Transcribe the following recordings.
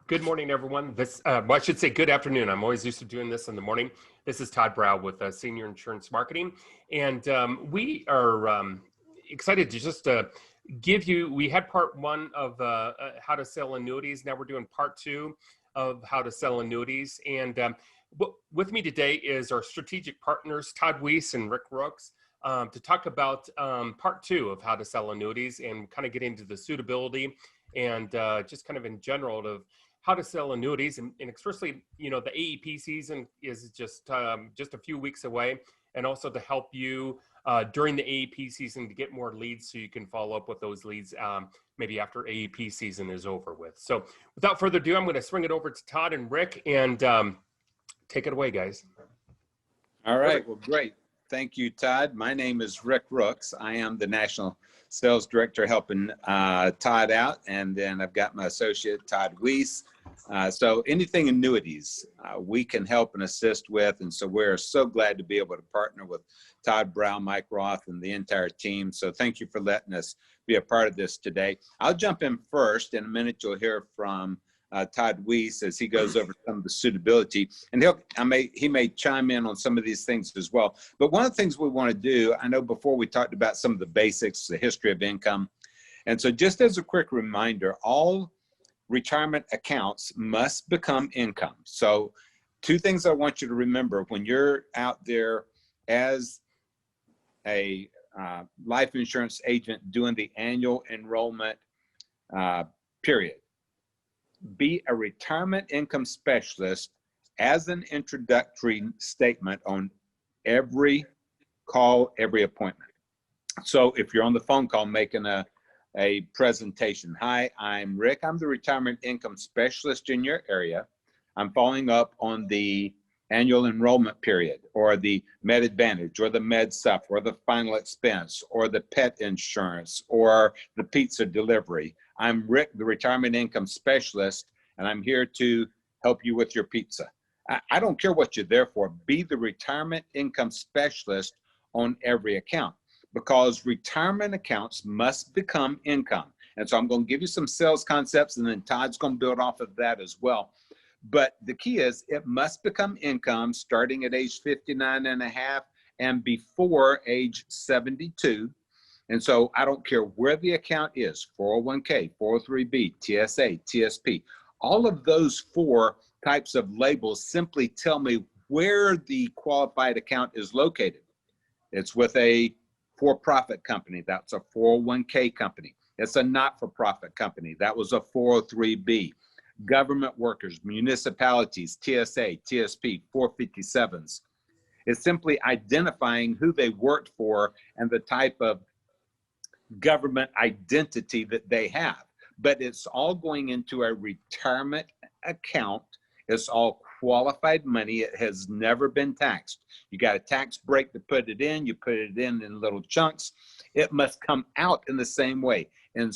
Good morning, everyone. Well, I should say good afternoon. I'm always used to doing this in the morning. This is Todd Brow with Senior Insurance Marketing, and we are excited to just give you. We had part one of how to sell annuities. Now we're doing part two of how to sell annuities. And with me today is our strategic partners, Todd Wyss and Rick Rooks, to talk about part two of how to sell annuities and kind of get into the suitability and just kind of in general of how to sell annuities. And especially, you know, the AEP season is just a few weeks away, and also to help you during the AEP season to get more leads so you can follow up with those leads maybe after AEP season is over with. So without further ado, I'm going to swing it over to Todd and Rick and take it away, guys. All right. Well, great. Thank you, Todd. My name is Rick Rooks. I am the National Sales Director helping Todd out. And then I've got my associate, Todd Wyss. So anything annuities, we can help and assist with. And so we're so glad to be able to partner with Todd Brow, Mike Roth, and the entire team. So thank you for letting us be a part of this today. I'll jump in first. In a minute, you'll hear from Todd Wyss as he goes over some of the suitability, and he may chime in on some of these things as well. But one of the things we want to do, I know before we talked about some of the basics, the history of income, and so just as a quick reminder, all retirement accounts must become income. So two things I want you to remember when you're out there as a life insurance agent doing the annual enrollment period. Be a retirement income specialist as an introductory statement on every call, every appointment. So if you're on the phone call making a presentation, hi, I'm Rick. I'm the retirement income specialist in your area. I'm following up on the annual enrollment period, or the Med Advantage, or the Med Sup, or the final expense, or the pet insurance, or the pizza delivery. I'm Rick, the retirement income specialist, and I'm here to help you with your pizza. I don't care what you're there for. Be the retirement income specialist on every account, because retirement accounts must become income. And so I'm going to give you some sales concepts, and then Todd's going to build off of that as well. But the key is it must become income starting at age 59 and a half and before age 72. And so I don't care where the account is, 401k, 403b, TSA, TSP, all of those four types of labels simply tell me where the qualified account is located. It's with a for-profit company. That's a 401k company. It's a not-for-profit company. That was a 403b. Government workers, municipalities, TSA, TSP, 457s. It's simply identifying who they worked for and the type of government identity that they have. But it's all going into a retirement account. It's all qualified money. It has never been taxed. You got a tax break to put it in. You put it in little chunks. It must come out in the same way, in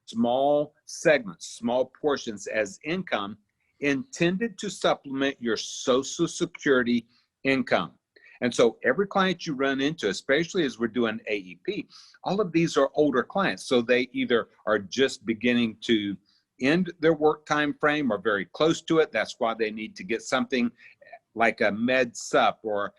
small segments, small portions as income intended to supplement your Social Security income. And so every client you run into, especially as we're doing AEP, all of these are older clients. So they either are just beginning to end their work time frame or very close to it. That's why they need to get something like a Med Sup or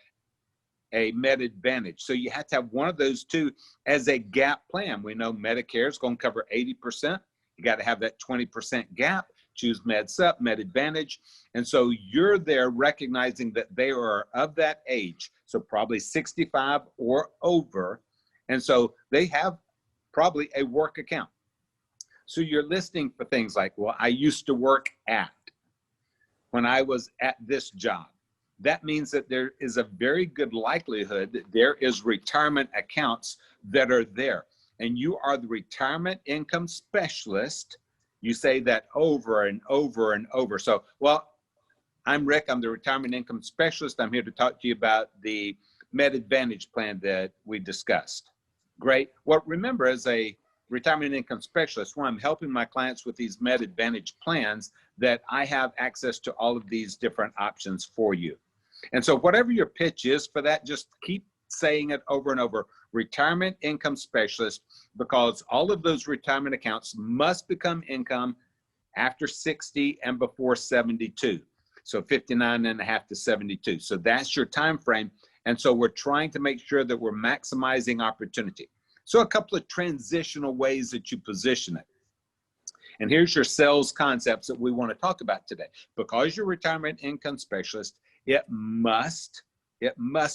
a Med Advantage. So you have to have one of those two as a gap plan. We know Medicare is going to cover 80%. You got to have that 20% gap. Choose Med Sup, Med Advantage. And so you're there recognizing that they are of that age, so probably 65 or over. And so they have probably a work account. So you're listening for things like, well, I used to work at, when I was at this job. That means that there is a very good likelihood that there is retirement accounts that are there. And you are the retirement income specialist. You say that over and over and over. So, well, I'm Rick. I'm the retirement income specialist. I'm here to talk to you about the Med Advantage plan that we discussed. Great. Well, remember, as a retirement income specialist, when I'm helping my clients with these Med Advantage plans, that I have access to all of these different options for you. And so whatever your pitch is for that, just keep saying it over and over, retirement income specialist, because all of those retirement accounts must become income after 60 and before 72. So 59 and a half to 72. So that's your time frame. And so we're trying to make sure that we're maximizing opportunity. So a couple of transitional ways that you position it. And here's your sales concepts that we want to talk about today. Because you're a retirement income specialist, it must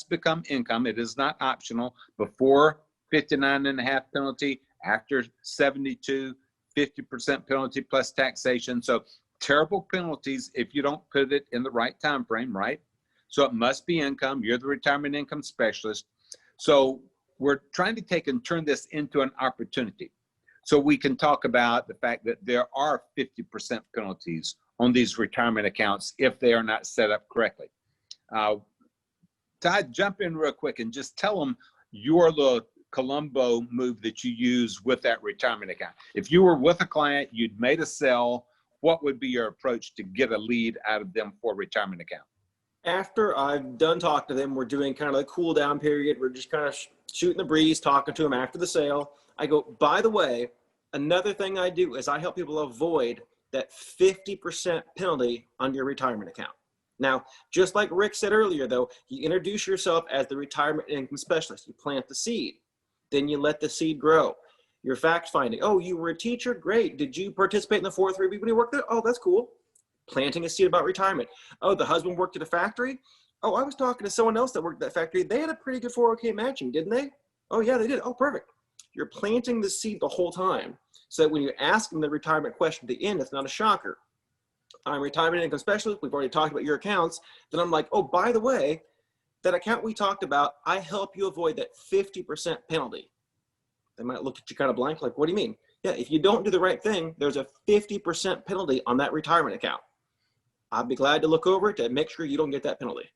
become income. It is not optional. Before 59 and a half penalty, after 72, 50% penalty plus taxation. So terrible penalties if you don't put it in the right time frame, right? So it must be income. You're the retirement income specialist. So we're trying to take and turn this into an opportunity. So we can talk about the fact that there are 50% penalties on these retirement accounts if they are not set up correctly. Todd, jump in real quick and just tell them your little Columbo move that you use with that retirement account. If you were with a client, you'd made a sale, what would be your approach to get a lead out of them for a retirement account? After I've done talking to them, we're doing kind of the cool down period. We're just kind of shooting the breeze, talking to them after the sale. I go, by the way, another thing I do is I help people avoid that 50% penalty on your retirement account. Now, just like Rick said earlier, though, you introduce yourself as the retirement income specialist. You plant the seed. Then you let the seed grow. Your fact finding. Oh, you were a teacher? Great. Did you participate in the 403B when you worked there? Oh, that's cool. Planting a seed about retirement. Oh, the husband worked at a factory? Oh, I was talking to someone else that worked at that factory. They had a pretty good 401k matching, didn't they? Oh, yeah, they did. Oh, perfect. You're planting the seed the whole time so that when you ask them the retirement question at the end, it's not a shocker. I'm a retirement income specialist. We've already talked about your accounts. Then I'm like, oh, by the way, that account we talked about, I help you avoid that 50% penalty. They might look at you kind of blank, like, what do you mean? Yeah, if you don't do the right thing, there's a 50% penalty on that retirement account. I'll be glad to look over it to make sure you don't get that penalty.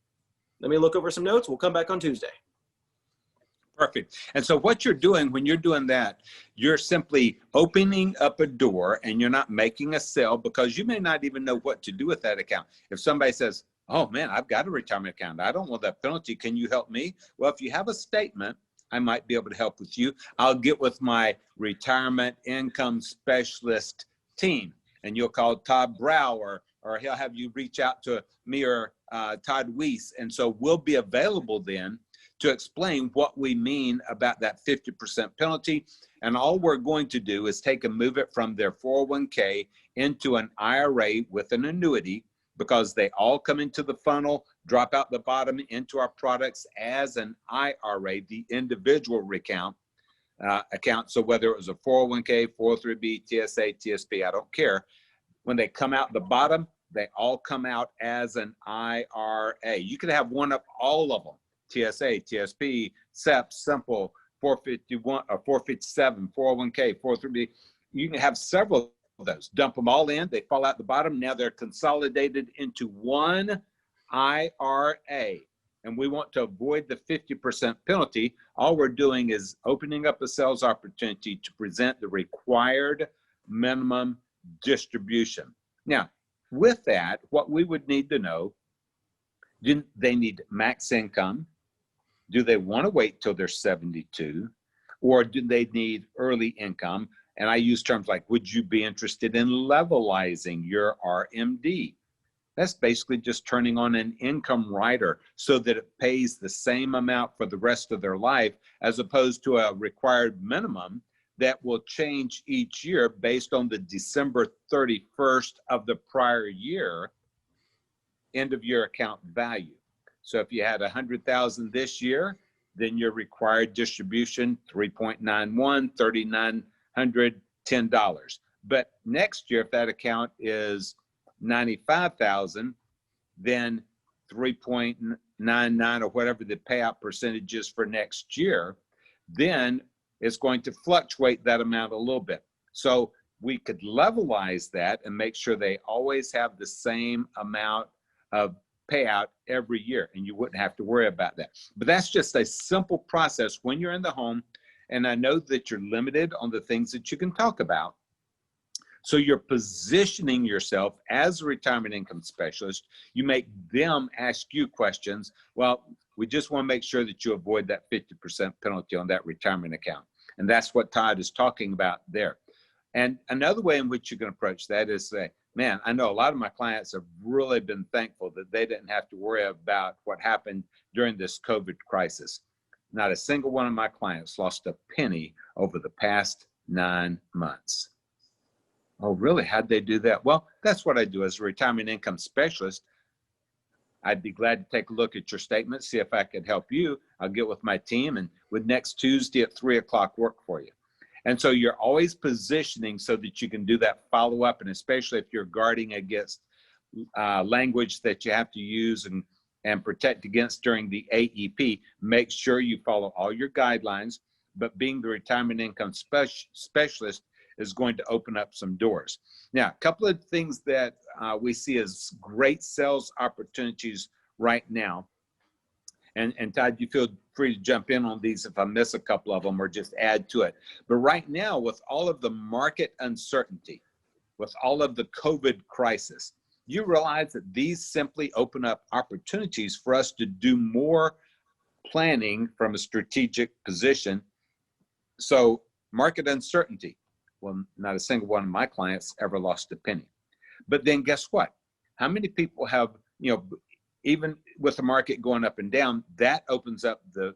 Let me look over some notes. We'll come back on Tuesday. Perfect. And so what you're doing when you're doing that, you're simply opening up a door and you're not making a sale because you may not even know what to do with that account. If somebody says, oh man, I've got a retirement account. I don't want that penalty. Can you help me? Well, if you have a statement, I might be able to help with you. I'll get with my retirement income specialist team and you'll call Todd Brow or he'll have you reach out to me or Todd Wyss. And so we'll be available then to explain what we mean about that 50% penalty. And all we're going to do is take and move it from their 401k into an IRA with an annuity because they all come into the funnel, drop out the bottom into our products as an IRA, the individual account. So whether it was a 401k, 403b, TSA, TSP, I don't care. When they come out the bottom, they all come out as an IRA. You could have one of all of them. TSA, TSP, SEP, Simple, 451 or 457, 401k, 403b. You can have several of those. Dump them all in. They fall out the bottom. Now they're consolidated into one IRA. And we want to avoid the 50% penalty. All we're doing is opening up a sales opportunity to present the required minimum distribution. Now, with that, what we would need to know, do they need max income? Do they want to wait till they're 72? Or do they need early income? And I use terms like, would you be interested in levelizing your RMD? That's basically just turning on an income rider so that it pays the same amount for the rest of their life as opposed to a required minimum that will change each year based on the December 31st of the prior year end of year account value. So if you had 100,000 this year, then your required distribution, 3.91, $3,910. But next year, if that account is 95,000, then 3.99 or whatever the payout percentage is for next year, then it's going to fluctuate that amount a little bit. So we could levelize that and make sure they always have the same amount of payout every year, and you wouldn't have to worry about that. But that's just a simple process when you're in the home, and I know that you're limited on the things that you can talk about. So you're positioning yourself as a retirement income specialist. You make them ask you questions. Well, we just want to make sure that you avoid that 50% penalty on that retirement account. And that's what Todd is talking about there. And another way in which you can approach that is say, man, I know a lot of my clients have really been thankful that they didn't have to worry about what happened during this COVID crisis. Not a single one of my clients lost a penny over the past 9 months. Oh, really? How'd they do that? Well, that's what I do as a retirement income specialist. I'd be glad to take a look at your statement, see if I could help you. I'll get with my team and would next Tuesday at 3 o'clock work for you. And so you're always positioning so that you can do that follow-up, and especially if you're guarding against language that you have to use and protect against during the AEP, make sure you follow all your guidelines, but being the retirement income specialist is going to open up some doors. Now, a couple of things that we see as great sales opportunities right now. And Todd, you feel free to jump in on these if I miss a couple of them or just add to it. But right now, with all of the market uncertainty, with all of the COVID crisis, you realize that these simply open up opportunities for us to do more planning from a strategic position. So market uncertainty, well, not a single one of my clients ever lost a penny. But then guess what? How many people have, even with the market going up and down, that opens up the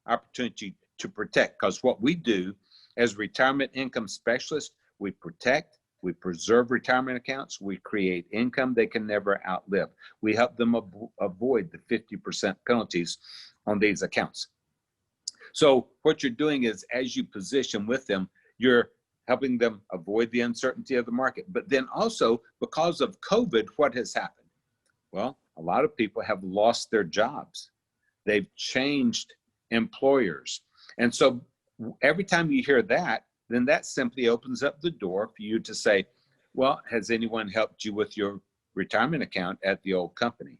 opportunity to protect. Because what we do as retirement income specialists, we protect, we preserve retirement accounts, we create income they can never outlive. We help them avoid the 50% penalties on these accounts. So what you're doing is, as you position with them, you're helping them avoid the uncertainty of the market. But then also, because of COVID, what has happened? Well, a lot of people have lost their jobs. They've changed employers. And so every time you hear that, then that simply opens up the door for you to say, well, has anyone helped you with your retirement account at the old company?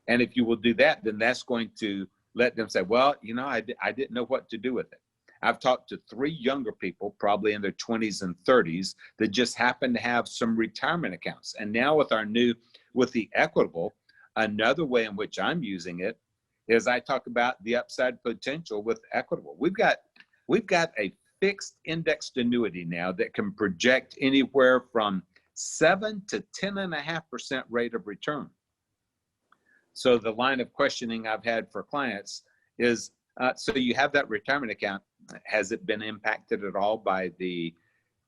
And if you will do that, then that's going to let them say, well, I didn't know what to do with it. I've talked to 3 younger people, probably in their 20s and 30s, that just happen to have some retirement accounts. And now with the Equitable, another way in which I'm using it is I talk about the upside potential with Equitable. We've got a fixed indexed annuity now that can project anywhere from 7 to 10.5% rate of return. So the line of questioning I've had for clients is, so you have that retirement account. Has it been impacted at all by the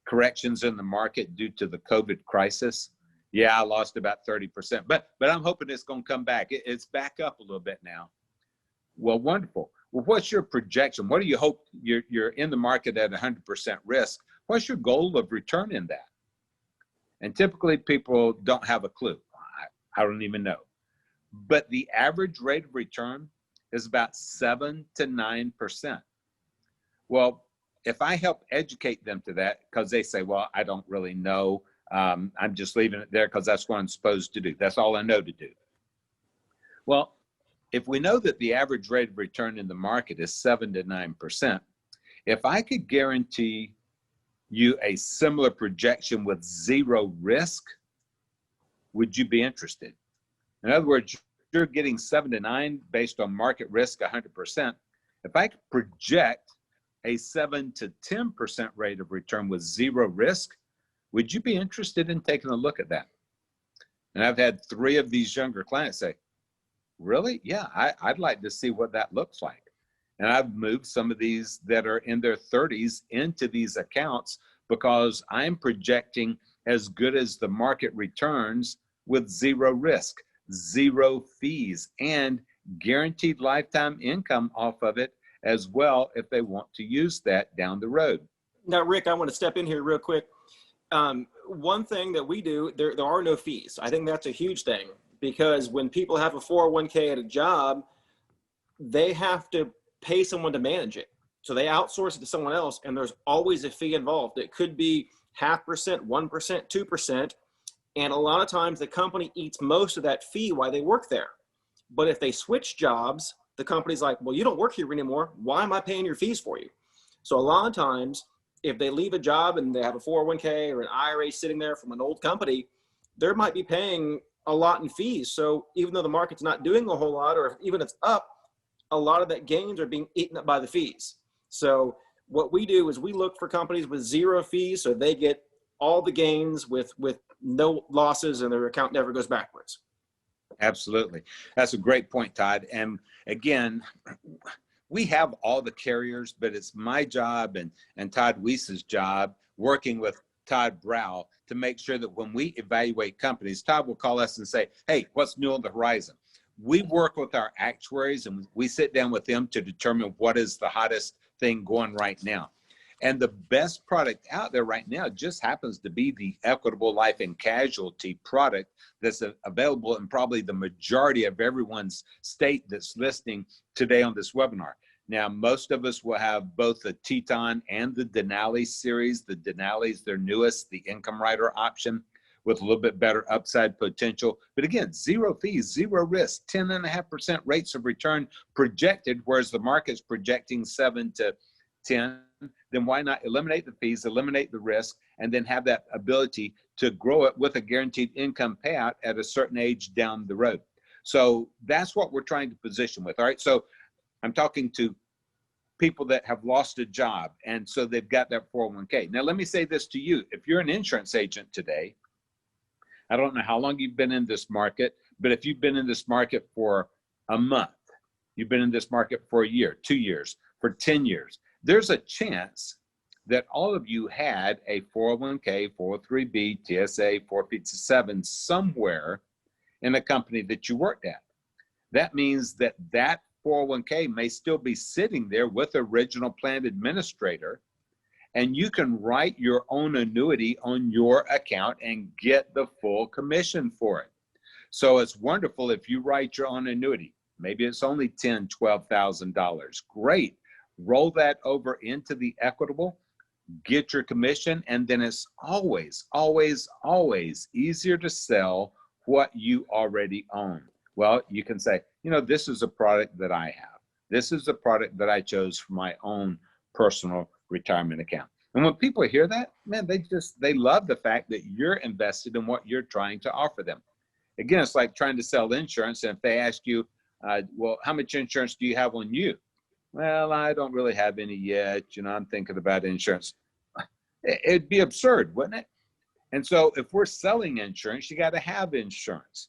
corrections in the market due to the COVID crisis? Yeah, I lost about 30%, but I'm hoping it's going to come back. It's back up a little bit now. Well, wonderful. Well, what's your projection? What do you hope? You're in the market at 100% risk. What's your goal of return in that? And typically people don't have a clue. I don't even know. But the average rate of return is about 7 to 9%. Well, if I help educate them to that, because they say, well, I don't really know. I'm just leaving it there because that's what I'm supposed to do. That's all I know to do. Well, if we know that the average rate of return in the market is 7 to 9%, if I could guarantee you a similar projection with 0 risk, would you be interested? In other words, you're getting 7 to 9 based on market risk 100%. If I could project a 7 to 10% rate of return with 0 risk, would you be interested in taking a look at that? And I've had 3 of these younger clients say, really? Yeah, I'd like to see what that looks like. And I've moved some of these that are in their 30s into these accounts because I'm projecting as good as the market returns with 0 risk, 0 fees, and guaranteed lifetime income off of it as well if they want to use that down the road. Now, Rick, I want to step in here real quick. One thing that we do, there are no fees. I think that's a huge thing, because when people have a 401k at a job, they have to pay someone to manage it. So they outsource it to someone else, and there's always a fee involved. It could be 0.5%, 1%, 2%. And a lot of times the company eats most of that fee while they work there. But if they switch jobs, the company's like, well, you don't work here anymore. Why am I paying your fees for you? So a lot of times, if they leave a job and they have a 401k or an IRA sitting there from an old company, they might be paying a lot in fees. So even though the market's not doing a whole lot, or even if it's up, a lot of that gains are being eaten up by the fees. So what we do is we look for companies with zero fees, so they get all the gains with no losses, and their account never goes backwards. Absolutely. That's a great point, Todd. And again, we have all the carriers, but it's my job and Todd Wyss's job, working with Todd Brow, to make sure that when we evaluate companies, Todd will call us and say, hey, what's new on the horizon? We work with our actuaries and we sit down with them to determine what is the hottest thing going right now. And the best product out there right now just happens to be the Equitable Life and Casualty product that's available in probably the majority of everyone's state that's listening today on this webinar. Now, most of us will have both the Teton and the Denali series. The Denali is their newest, the income rider option, with a little bit better upside potential. But again, zero fees, zero risk, 10.5% rates of return projected, whereas the market's projecting 7 to 10. Then why not eliminate the fees, eliminate the risk, and then have that ability to grow it with a guaranteed income payout at a certain age down the road. So that's what we're trying to position with. All right. So I'm talking to people that have lost a job, and so they've got that 401k. Now, let me say this to you. If you're an insurance agent today, I don't know how long you've been in this market, but if you've been in this market for a month, you've been in this market for a year, 2 years, for 10 years, there's a chance that all of you had a 401k, 403b, TSA, 457 somewhere in a company that you worked at. That means that that 401k may still be sitting there with the original plan administrator, and you can write your own annuity on your account and get the full commission for it. So it's wonderful if you write your own annuity. Maybe it's only $10,000, $12,000. Great. Roll that over into the Equitable, get your commission, and then it's always, always, always easier to sell what you already own. Well, you can say, you know, this is a product that I have. This is a product that I chose for my own personal retirement account. And when people hear that, man, they love the fact that you're invested in what you're trying to offer them. Again, it's like trying to sell insurance. And if they ask you, well, how much insurance do you have on you? Well, I don't really have any yet. You know, I'm thinking about insurance. It'd be absurd, wouldn't it? And so if we're selling insurance, you got to have insurance.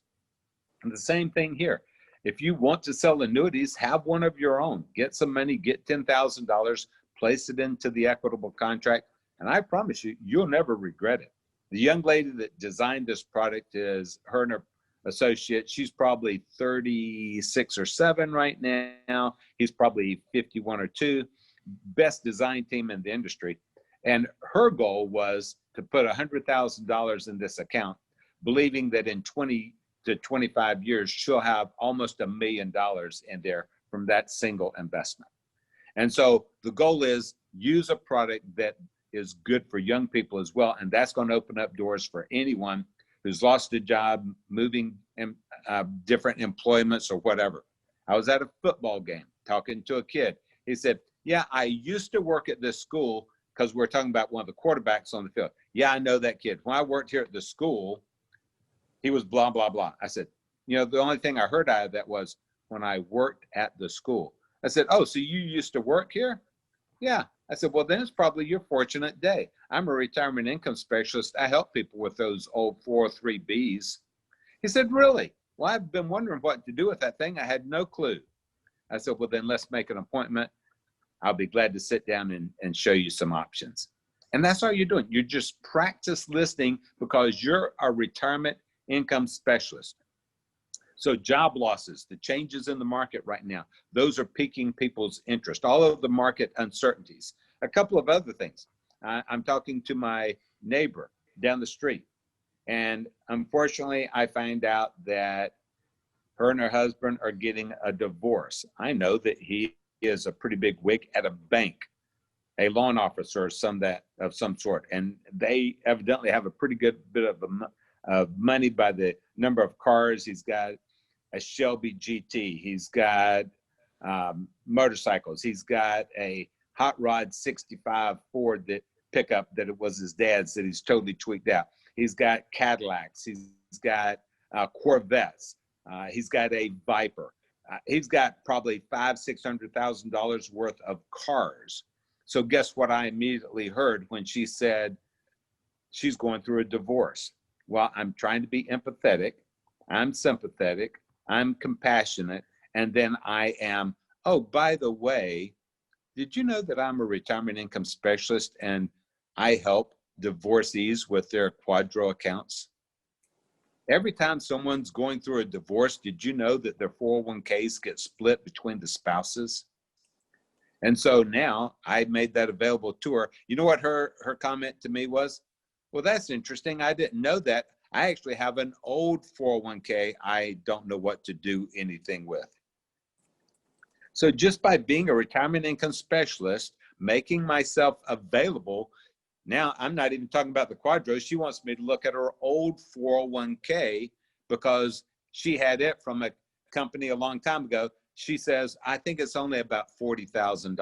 And the same thing here. If you want to sell annuities, have one of your own. Get some money, get $10,000, place it into the Equitable contract, and I promise you, you'll never regret it. The young lady that designed this product is her and her associate. She's probably 36 or 7 right now. He's probably 51 or 2. Best design team in the industry. And her goal was to put $100,000 in this account, believing that in 20 to 25 years, she'll have almost $1 million in there from that single investment. And so the goal is use a product that is good for young people as well. And that's going to open up doors for anyone who's lost a job, moving in different employments or whatever. I was at a football game talking to a kid. He said, yeah, I used to work at this school, because we're talking about one of the quarterbacks on the field. Yeah, I know that kid. When I worked here at the school, he was blah, blah, blah. I said, you know, the only thing I heard out of that was when I worked at the school. I said, oh, so you used to work here? Yeah. I said, well, then it's probably your fortunate day. I'm a retirement income specialist. I help people with those old 403Bs. He said, really? Well, I've been wondering what to do with that thing. I had no clue. I said, well, then let's make an appointment. I'll be glad to sit down and show you some options. And that's all you're doing. You're just practice listening because you're a retirement income specialist. So job losses, the changes in the market right now, those are piquing people's interest. All of the market uncertainties. A couple of other things. I'm talking to my neighbor down the street, and unfortunately, I find out that her and her husband are getting a divorce. I know that he is a pretty big wig at a bank, a loan officer of some sort, and they evidently have a pretty good bit of money by the number of cars. He's got a Shelby GT. He's got motorcycles. He's got a hot rod 65 Ford pickup that it was his dad's that he's totally tweaked out. He's got Cadillacs. He's got Corvettes. He's got a Viper. He's got probably $500,000 to $600,000 worth of cars. So guess what I immediately heard when she said she's going through a divorce? Well, I'm trying to be empathetic. I'm sympathetic. I'm compassionate. And then I am, oh, by the way, did you know that I'm a retirement income specialist and I help divorcees with their quadro accounts? Every time someone's going through a divorce, did you know that their 401ks get split between the spouses? And so now I made that available to her. You know what her comment to me was? Well, that's interesting. I didn't know that. I actually have an old 401k I don't know what to do anything with. So just by being a retirement income specialist, making myself available, now I'm not even talking about the quadros. She wants me to look at her old 401k because she had it from a company a long time ago. She says, I think it's only about $40,000.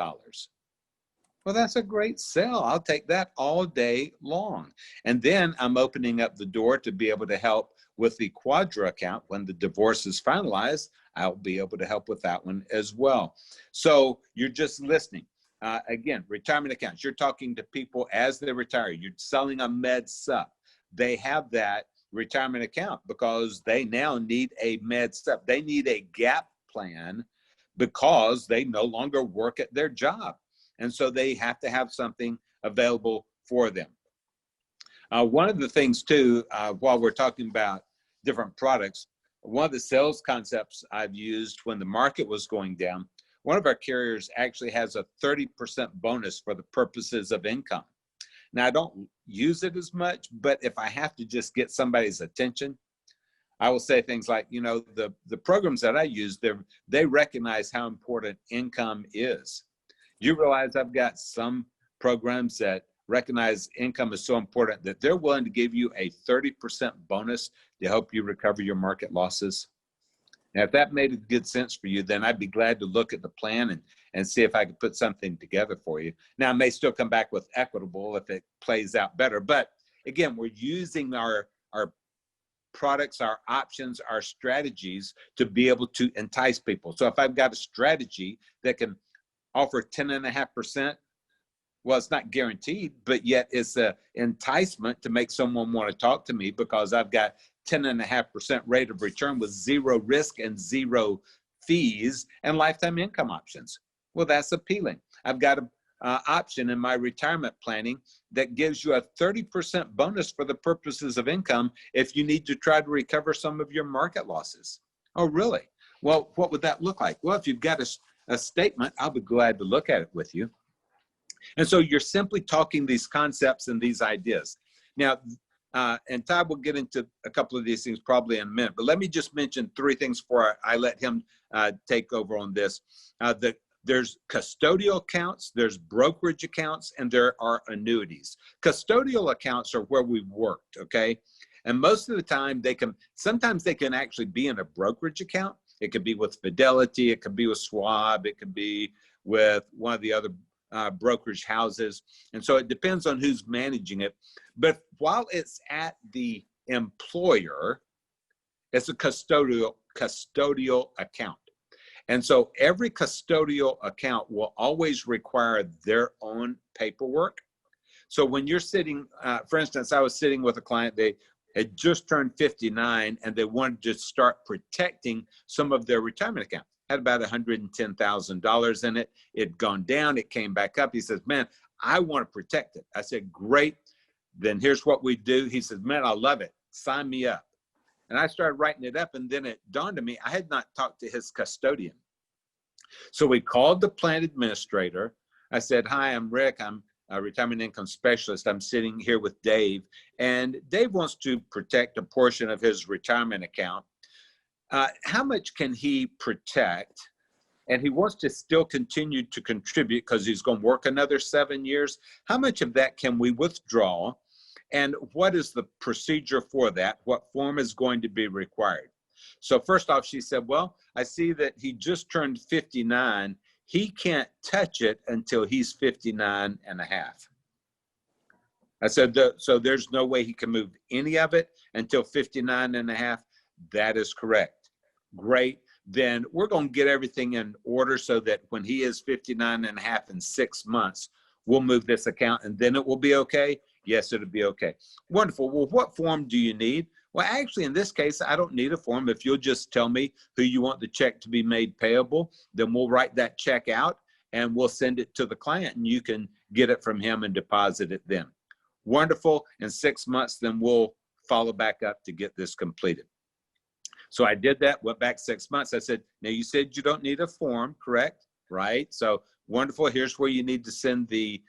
Well, that's a great sell. I'll take that all day long. And then I'm opening up the door to be able to help with the quadro account. When the divorce is finalized, I'll be able to help with that one as well. So you're just listening. Again, retirement accounts. You're talking to people as they retire. You're selling a med sup. They have that retirement account because they now need a med sup. They need a gap plan because they no longer work at their job. And so they have to have something available for them. One of the things too, while we're talking about different products, one of the sales concepts I've used when the market was going down, one of our carriers actually has a 30% bonus for the purposes of income. Now, I don't use it as much, but if I have to just get somebody's attention, I will say things like, you know, the programs that I use, they recognize how important income is. You realize I've got some programs that recognize income is so important that they're willing to give you a 30% bonus to help you recover your market losses. Now, if that made good sense for you, then I'd be glad to look at the plan and see if I could put something together for you. Now, I may still come back with Equitable if it plays out better. But again, we're using our products, our options, our strategies to be able to entice people. So if I've got a strategy that can offer 10.5%, well, it's not guaranteed, but yet it's an enticement to make someone want to talk to me because I've got 10.5% rate of return with zero risk and zero fees and lifetime income options. Well, that's appealing. I've got an option in my retirement planning that gives you a 30% bonus for the purposes of income if you need to try to recover some of your market losses. Oh, really? Well, what would that look like? Well, if you've got a statement, I'll be glad to look at it with you. And so you're simply talking these concepts and these ideas. Now, and Todd will get into a couple of these things probably in a minute, but let me just mention three things before I let him take over on this. There's custodial accounts, there's brokerage accounts, and there are annuities. Custodial accounts are where we worked, okay? And most of the time sometimes they can actually be in a brokerage account. It could be with Fidelity, it could be with Schwab, it could be with one of the other brokerage houses. And so it depends on who's managing it. But while it's at the employer, it's a custodial account. And so every custodial account will always require their own paperwork. So when you're sitting, for instance, I was sitting with a client, they had just turned 59 and they wanted to start protecting some of their retirement account. Had about $110,000 in it. It'd gone down, it came back up. He says, man, I want to protect it. I said, great. Then here's what we do. He says, man, I love it. Sign me up. And I started writing it up, and then it dawned on me, I had not talked to his custodian. So we called the plan administrator. I said, hi, I'm Rick. I'm a retirement income specialist. I'm sitting here with Dave, and Dave wants to protect a portion of his retirement account. How much can he protect? And he wants to still continue to contribute because he's going to work another 7 years. How much of that can we withdraw? And what is the procedure for that? What form is going to be required? So first off, she said, well, I see that he just turned 59. He can't touch it until he's 59 and a half. I said, so there's no way he can move any of it until 59 and a half? That is correct. Great. Then we're going to get everything in order so that when he is 59 and a half in 6 months, we'll move this account and then it will be okay. Yes, it'll be okay. Wonderful. Well, what form do you need? Well, actually, in this case, I don't need a form. If you'll just tell me who you want the check to be made payable, then we'll write that check out and we'll send it to the client and you can get it from him and deposit it then. Wonderful. In 6 months, then we'll follow back up to get this completed. So I did that, went back 6 months. I said, now you said you don't need a form, correct? Right? So wonderful. Here's where you need to send the,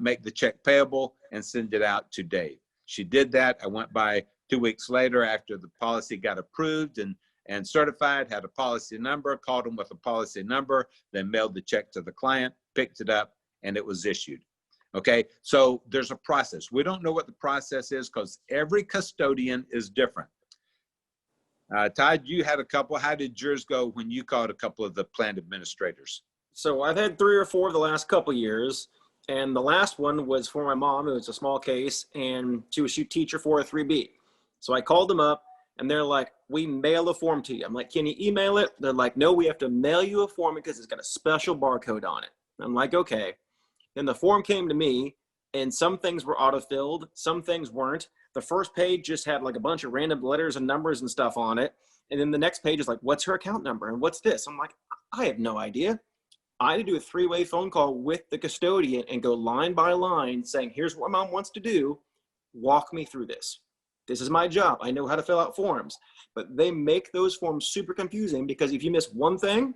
make the check payable and send it out to Dave. She did that. I went by 2 weeks later after the policy got approved and certified, had a policy number, called them with a policy number, then mailed the check to the client, picked it up, and it was issued. Okay, so there's a process. We don't know what the process is because every custodian is different. Todd, you had a couple. How did yours go when you called a couple of the plan administrators? So I've had 3 or 4 the last couple years. And the last one was for my mom. It was a small case, and she was a teacher for a 3B. So I called them up, and they're like, we mail a form to you. I'm like, can you email it? They're like, no, we have to mail you a form because it's got a special barcode on it. I'm like, okay. Then the form came to me, and some things were auto-filled, some things weren't. The first page just had like a bunch of random letters and numbers and stuff on it. And then the next page is like, what's her account number? And what's this? I'm like, I have no idea. I had to do a 3-way phone call with the custodian and go line by line saying, here's what mom wants to do. Walk me through this. This is my job. I know how to fill out forms. But they make those forms super confusing because if you miss one thing,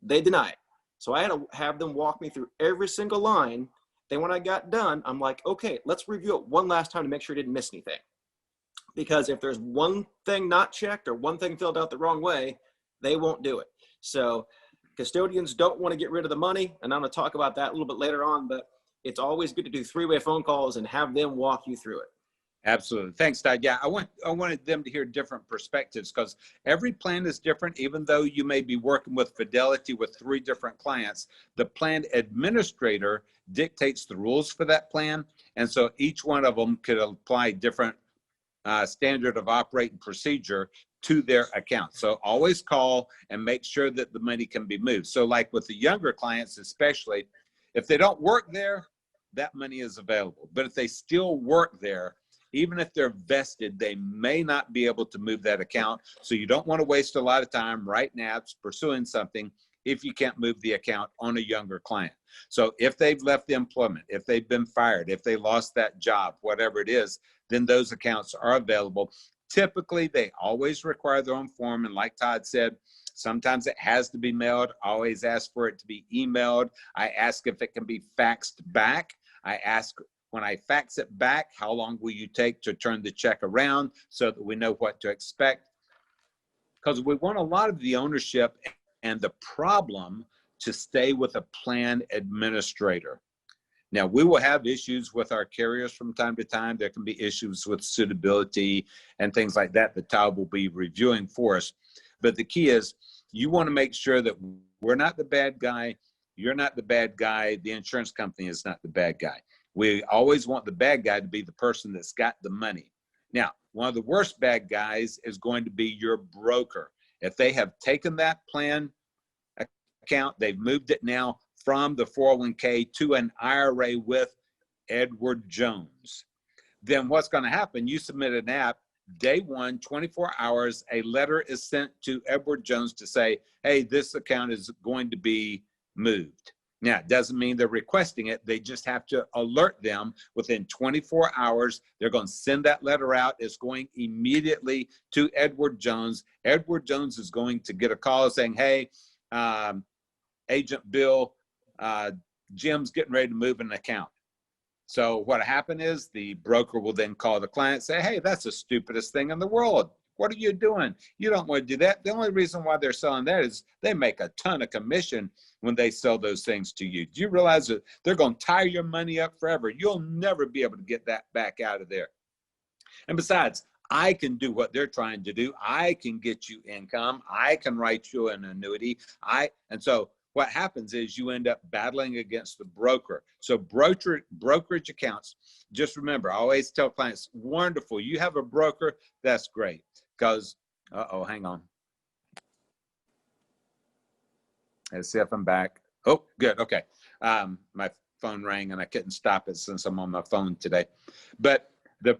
they deny it. So I had to have them walk me through every single line. Then when I got done, I'm like, okay, let's review it one last time to make sure I didn't miss anything. Because if there's one thing not checked or one thing filled out the wrong way, they won't do it. So custodians don't want to get rid of the money, and I'm going to talk about that a little bit later on, but it's always good to do 3-way phone calls and have them walk you through it. Absolutely. Thanks, Todd. Yeah, I wanted them to hear different perspectives because every plan is different. Even though you may be working with Fidelity with 3 different clients, the plan administrator dictates the rules for that plan. And so each one of them could apply different standard of operating procedure to their account. So always call and make sure that the money can be moved. So like with the younger clients, especially, if they don't work there, that money is available. But if they still work there, even if they're vested, they may not be able to move that account. So you don't want to waste a lot of time right now pursuing something if you can't move the account on a younger client. So if they've left the employment, if they've been fired, if they lost that job, whatever it is, then those accounts are available. Typically, they always require their own form. And like Todd said, sometimes it has to be mailed. I always ask for it to be emailed. I ask if it can be faxed back. I ask, when I fax it back, how long will you take to turn the check around so that we know what to expect? Because we want a lot of the ownership and the problem to stay with a plan administrator. Now, we will have issues with our carriers from time to time. There can be issues with suitability and things like that that Todd will be reviewing for us. But the key is you want to make sure that we're not the bad guy, you're not the bad guy, the insurance company is not the bad guy. We always want the bad guy to be the person that's got the money. Now, one of the worst bad guys is going to be your broker. If they have taken that plan account, they've moved it now from the 401k to an IRA with Edward Jones, then what's going to happen? You submit an app, day 1, 24 hours, a letter is sent to Edward Jones to say, hey, this account is going to be moved. Now, it doesn't mean they're requesting it. They just have to alert them within 24 hours. They're going to send that letter out. It's going immediately to Edward Jones. Edward Jones is going to get a call saying, hey, Agent Bill, Jim's getting ready to move an account. So what happened is the broker will then call the client and say, hey, that's the stupidest thing in the world. What are you doing? You don't want to do that. The only reason why they're selling that is they make a ton of commission when they sell those things to you. Do you realize that they're going to tie your money up forever? You'll never be able to get that back out of there. And besides, I can do what they're trying to do. I can get you income. I can write you an annuity. And so what happens is you end up battling against the broker. So brokerage accounts, just remember, I always tell clients, wonderful, you have a broker, that's great. Because, hang on. Let's see if I'm back. Oh, good, okay. My phone rang and I couldn't stop it since I'm on my phone today. But the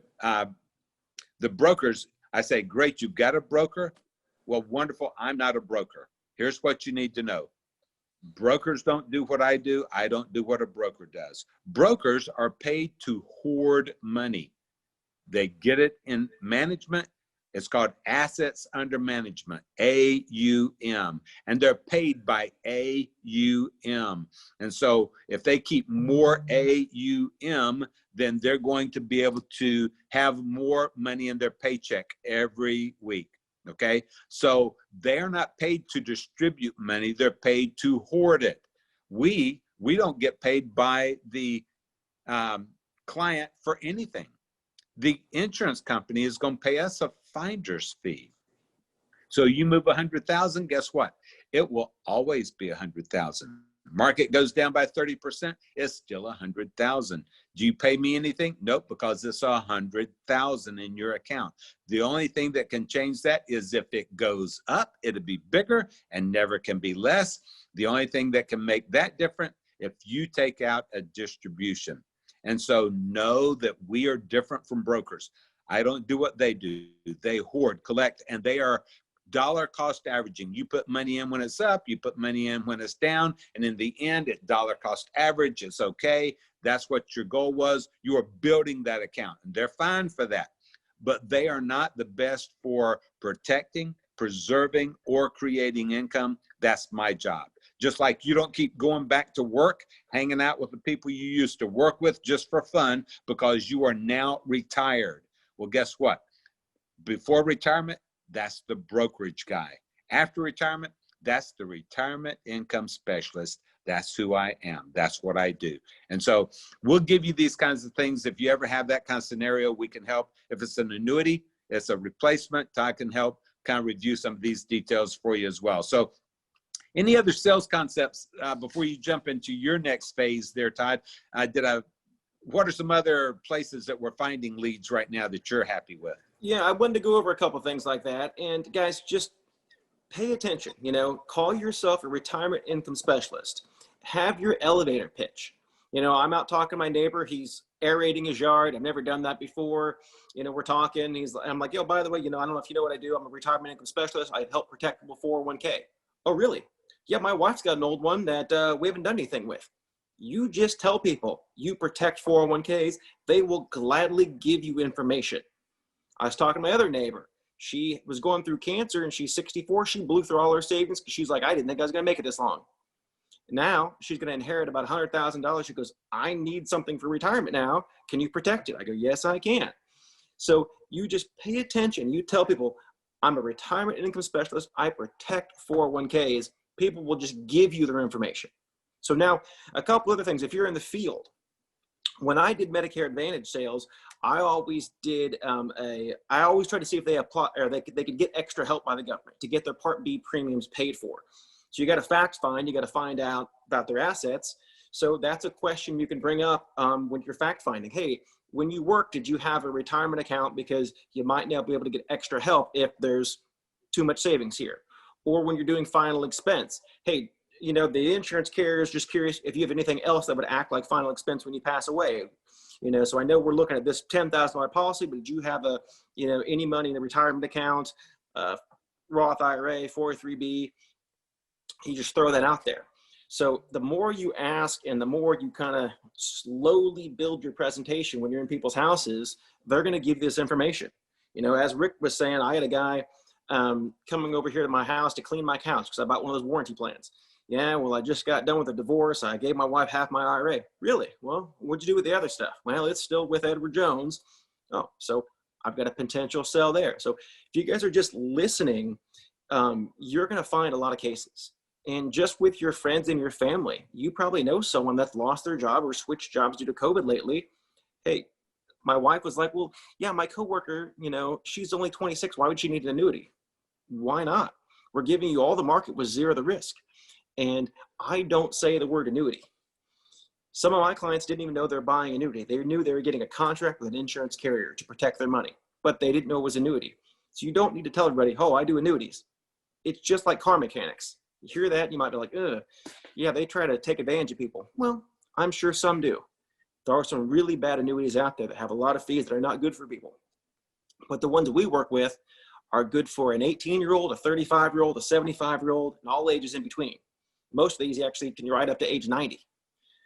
brokers, I say, great, you've got a broker. Well, wonderful. I'm not a broker. Here's what you need to know. Brokers don't do what I do. I don't do what a broker does. Brokers are paid to hoard money. They get it in management. It's called assets under management, AUM, and they're paid by AUM. And so if they keep more AUM, then they're going to be able to have more money in their paycheck every week. Okay, so they're not paid to distribute money, they're paid to hoard it. We don't get paid by the client for anything. The insurance company is going to pay us a finder's fee. So you move 100,000, guess what? It will always be 100,000. Market goes down by 30%, it's still 100,000. Do you pay me anything? Nope, because it's 100,000 in your account. The only thing that can change that is if it goes up, it'll be bigger and never can be less. The only thing that can make that different, if you take out a distribution. And so know that we are different from brokers. I don't do what they do. They hoard, collect, and they are dollar cost averaging. You put money in when it's up, you put money in when it's down, and in the end, it's dollar cost average. It's okay. That's what your goal was. You are building that account, and they're fine for that. But they are not the best for protecting, preserving, or creating income. That's my job. Just like you don't keep going back to work, hanging out with the people you used to work with just for fun because you are now retired. Well, guess what? Before retirement, that's the brokerage guy. After retirement, that's the retirement income specialist. That's who I am. That's what I do. And so we'll give you these kinds of things. If you ever have that kind of scenario, we can help. If it's an annuity, it's a replacement, Todd can help kind of review some of these details for you as well. So any other sales concepts before you jump into your next phase there, Todd? What are some other places that we're finding leads right now that you're happy with? Yeah, I wanted to go over a couple things like that. And guys, just pay attention, call yourself a retirement income specialist. Have your elevator pitch. I'm out talking to my neighbor. He's aerating his yard. I've never done that before. We're talking. I'm like, yo, by the way, I don't know if you know what I do. I'm a retirement income specialist. I help protect people 401k. Oh, really? Yeah, my wife's got an old one that we haven't done anything with. You just tell people you protect 401ks. They will gladly give you information. I was talking to my other neighbor. She was going through cancer and she's 64. She blew through all her savings because she's like, I didn't think I was going to make it this long. Now she's going to inherit about $100,000. She goes, I need something for retirement now. Can you protect it? I go, yes, I can. So you just pay attention. You tell people, I'm a retirement income specialist. I protect 401ks. People will just give you their information. So now a couple other things. If you're in the field, when I did Medicare Advantage sales, I always did I always tried to see if they apply or they could get extra help by the government to get their Part B premiums paid for. So you got to fact find, you got to find out about their assets. So that's a question you can bring up when you're fact finding. Hey, when you work, did you have a retirement account because you might now be able to get extra help if there's too much savings here? Or when you're doing final expense, hey, the insurance carrier is just curious if you have anything else that would act like final expense when you pass away. So I know we're looking at this $10,000 policy, but did you have any money in the retirement account, Roth IRA, 403B? You just throw that out there. So the more you ask and the more you kind of slowly build your presentation when you're in people's houses, they're going to give you this information. As Rick was saying, I had a guy coming over here to my house to clean my couch because I bought one of those warranty plans. Yeah, well, I just got done with a divorce. I gave my wife half my IRA. Really? Well, what'd you do with the other stuff? Well, it's still with Edward Jones. Oh, so I've got a potential sell there. So if you guys are just listening, you're going to find a lot of cases. And just with your friends and your family, you probably know someone that's lost their job or switched jobs due to COVID lately. Hey, my wife was like, well, yeah, my coworker, she's only 26. Why would she need an annuity? Why not? We're giving you all the market with zero the risk. And I don't say the word annuity. Some of my clients didn't even know they're buying annuity. They knew they were getting a contract with an insurance carrier to protect their money, but they didn't know it was annuity. So you don't need to tell everybody, oh, I do annuities. It's just like car mechanics. You hear that, you might be like, yeah, they try to take advantage of people. Well, I'm sure some do. There are some really bad annuities out there that have a lot of fees that are not good for people. But the ones we work with are good for an 18-year-old, a 35-year-old, a 75-year-old, and all ages in between. Most of these actually can ride up to age 90.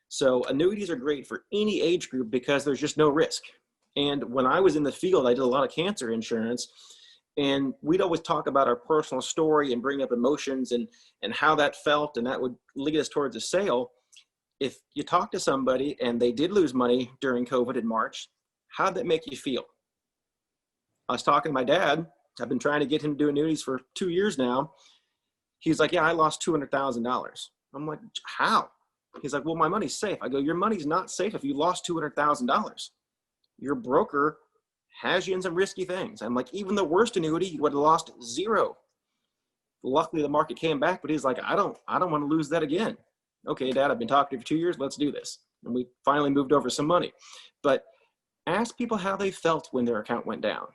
So annuities are great for any age group because there's just no risk. And when I was in the field, I did a lot of cancer insurance, and we'd always talk about our personal story and bring up emotions and how that felt, and that would lead us towards a sale. If you talk to somebody and they did lose money during COVID in March, how'd that make you feel? I was talking to my dad. I've been trying to get him to do annuities for 2 years now. He's like, yeah, I lost $200,000. I'm like, how? He's like, well, my money's safe. I go, your money's not safe if you lost $200,000. Your broker has you in some risky things. I'm like, even the worst annuity, you would have lost zero. Luckily, the market came back, but he's like, I don't want to lose that again. Okay, Dad, I've been talking to you for 2 years. Let's do this. And we finally moved over some money. But ask people how they felt when their account went down.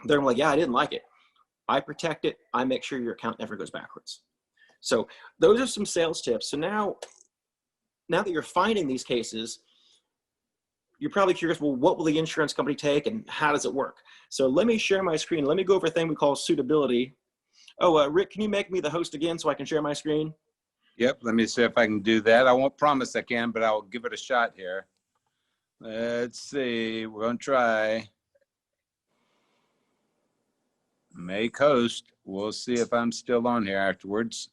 They're like, yeah, I didn't like it. I protect it. I make sure your account never goes backwards. So those are some sales tips. So now that you're finding these cases, you're probably curious, well, what will the insurance company take and how does it work? So let me share my screen. Let me go over a thing we call suitability. Oh, Rick, can you make me the host again so I can share my screen? Yep, let me see if I can do that. I won't promise I can, but I'll give it a shot here. Let's see, we're gonna try. Make host. We'll see if I'm still on here afterwards.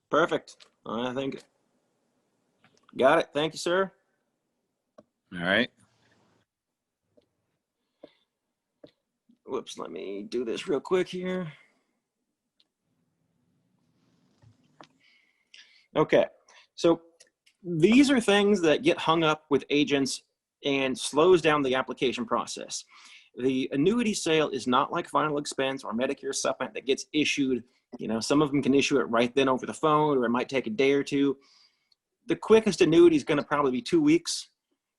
Perfect. I think. Got it. Thank you, sir. All right. Whoops, let me do this real quick here. Okay, so these are things that get hung up with agents and slows down the application process. The annuity sale is not like final expense or Medicare supplement that gets issued. You know, some of them can issue it right then over the phone, or it might take a day or two. The quickest annuity is going to probably be 2 weeks.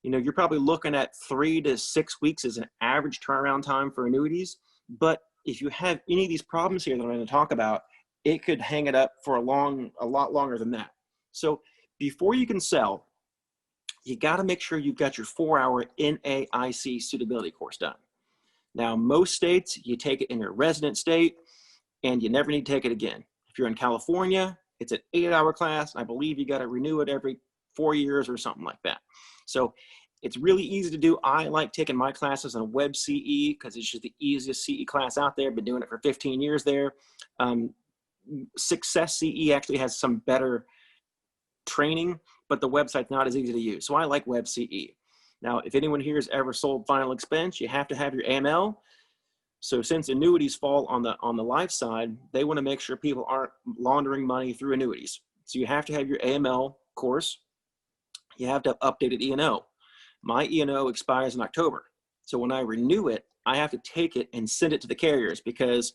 You know, you're probably looking at 3 to 6 weeks as an average turnaround time for annuities. But if you have any of these problems here that I'm going to talk about, it could hang it up for a lot longer than that. So before you can sell, you got to make sure you've got your 4-hour NAIC suitability course done. Now, most states, you take it in your resident state and you never need to take it again. If you're in California, it's an 8-hour class. I believe you got to renew it every 4 years or something like that. So it's really easy to do. I like taking my classes on Web CE because it's just the easiest CE class out there. Been doing it for 15 years there. Success CE actually has some better training, but the website's not as easy to use. So I like Web CE. Now, if anyone here has ever sold final expense, you have to have your AML. So since annuities fall on the life side, they want to make sure people aren't laundering money through annuities. So you have to have your AML course. You have to have updated E&O. My E&O expires in October. So when I renew it, I have to take it and send it to the carriers because,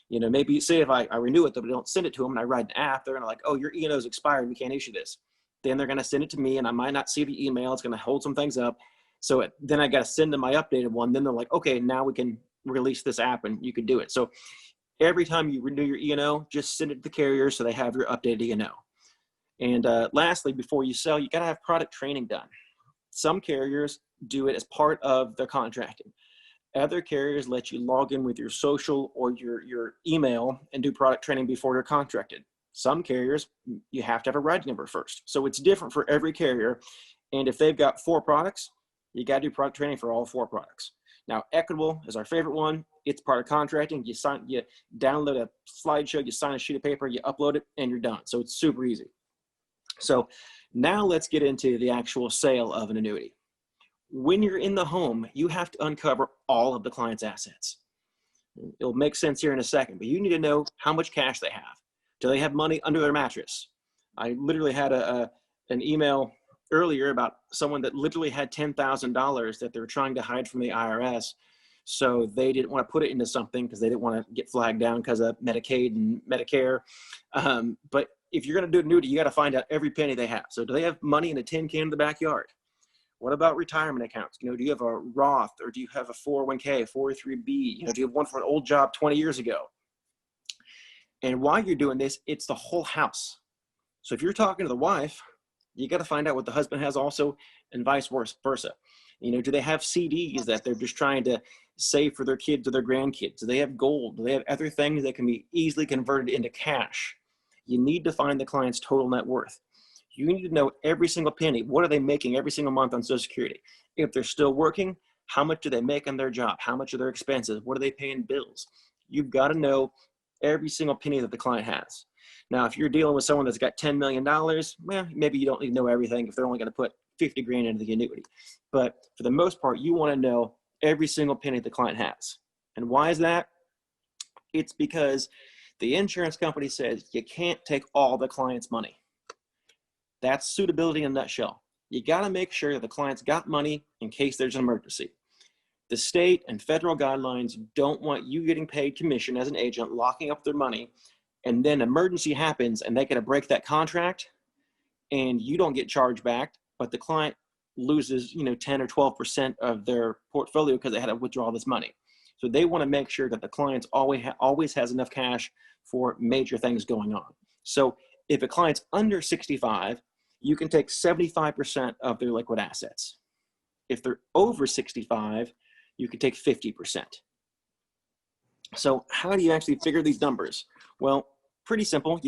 you know, maybe say if I renew it, but I don't send it to them and I write an app, they're going to like, oh, your E&O is expired. We can't issue this. Then they're going to send it to me and I might not see the email. It's going to hold some things up. So then I got to send them my updated one. Then they're like, okay, now we can release this app and you can do it. So every time you renew your E&O, just send it to the carrier so they have your updated E&O. And lastly, before you sell, you got to have product training done. Some carriers do it as part of their contracting. Other carriers let you log in with your social or your email and do product training before you're contracted. Some carriers, you have to have a writing number first. So it's different for every carrier. And if they've got 4 products, you got to do product training for all 4 products. Now, Equitable is our favorite one. It's part of contracting. You download a slideshow, you sign a sheet of paper, you upload it, and you're done. So it's super easy. So now let's get into the actual sale of an annuity. When you're in the home, you have to uncover all of the client's assets. It'll make sense here in a second, but you need to know how much cash they have. Do they have money under their mattress? I literally had an email earlier about someone that literally had $10,000 that they were trying to hide from the IRS. So they didn't want to put it into something because they didn't want to get flagged down because of Medicaid and Medicare. But if you're going to do annuity, you got to find out every penny they have. So do they have money in a tin can in the backyard? What about retirement accounts? You know, do you have a Roth or do you have a 401k, 403b? You know, do you have one for an old job 20 years ago? And while you're doing this, it's the whole house. So if you're talking to the wife, You got to find out what the husband has also, and vice versa. You know, do they have CDs that they're just trying to save for their kids or their grandkids? Do they have gold? Do they have other things that can be easily converted into cash? You need to find the client's total net worth. You need to know every single penny. What are they making every single month on Social Security? If they're still working, how much do they make on their job? How much are their expenses? What are they paying bills? You've got to know every single penny that the client has. Now, if you're dealing with someone that's got $10 million, well, maybe you don't need to know everything if they're only going to put 50 grand into the annuity. But for the most part, you want to know every single penny the client has. And why is that? It's because the insurance company says you can't take all the client's money. That's suitability in a nutshell. You got to make sure that the client's got money in case there's an emergency. The state and federal guidelines don't want you getting paid commission as an agent, locking up their money, and then emergency happens and they got to break that contract and you don't get charged back, but the client loses, 10 or 12% of their portfolio because they had to withdraw this money. So they want to make sure that the client always has enough cash for major things going on. So if a client's under 65, you can take 75% of their liquid assets. If they're over 65, you can take 50%. So how do you actually figure these numbers? Well, pretty simple.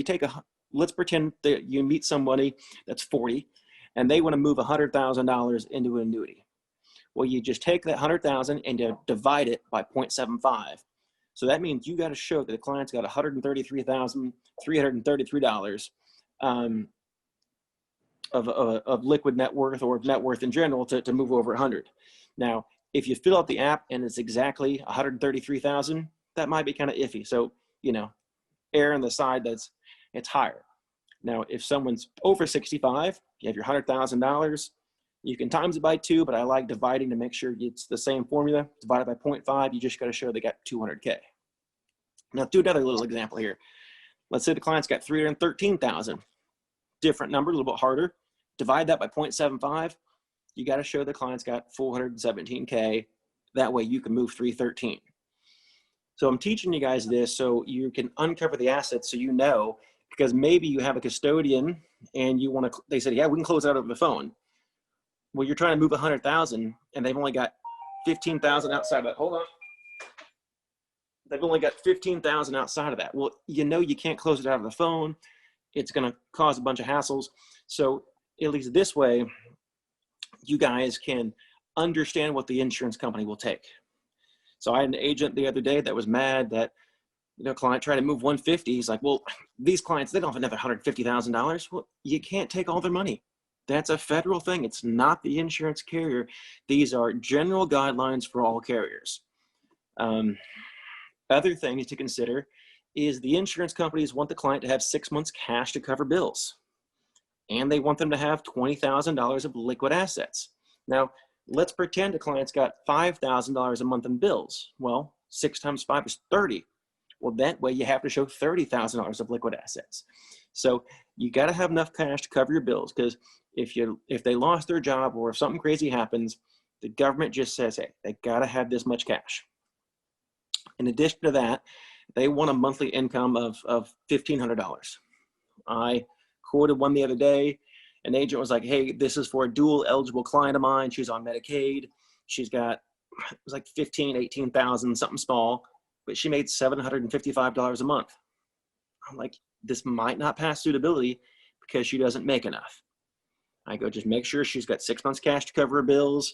Let's pretend that you meet somebody that's 40 and they want to move $100,000 into an annuity. Well, you just take that 100,000 and you divide it by 0.75. So that means you got to show that the client's got $133,333 of liquid net worth or net worth in general to move over 100. Now, if you fill out the app and it's exactly 133,000, that might be kind of iffy. So, err on the side it's higher. Now, if someone's over 65, you have your $100,000, you can times it by 2, but I like dividing to make sure it's the same formula. Divided by 0.5, you just got to show they got 200K. Now, do another little example here. Let's say the client's got 313,000. Different number, a little bit harder. Divide that by 0.75. You got to show the client's got 417K. That way you can move 313. So I'm teaching you guys this so you can uncover the assets so because maybe you have a custodian and they said, yeah, we can close out over the phone. Well, you're trying to move 100,000 and they've only got 15,000 outside of that. Hold on. They've only got 15,000 outside of that. Well, you can't close it out of the phone. It's going to cause a bunch of hassles. So at least this way, you guys can understand what the insurance company will take. So I had an agent the other day that was mad that, client tried to move 150. He's like, well, these clients, they don't have another $150,000. Well, you can't take all their money. That's a federal thing. It's not the insurance carrier. These are general guidelines for all carriers. Other things to consider is the insurance companies want the client to have 6 months cash to cover bills. And they want them to have $20,000 of liquid assets. Now, let's pretend a client's got $5,000 a month in bills. Well, 6 times 5 is 30. Well, that way you have to show $30,000 of liquid assets. So you got to have enough cash to cover your bills, because if they lost their job or if something crazy happens, the government just says, hey, they got to have this much cash. In addition to that, they want a monthly income of $1,500. I quoted one the other day. An agent was like, hey, this is for a dual eligible client of mine. She's on Medicaid. She's got, it was like 18,000, something small, but she made $755 a month. I'm like, this might not pass suitability because she doesn't make enough. I go, just make sure she's got 6 months cash to cover her bills.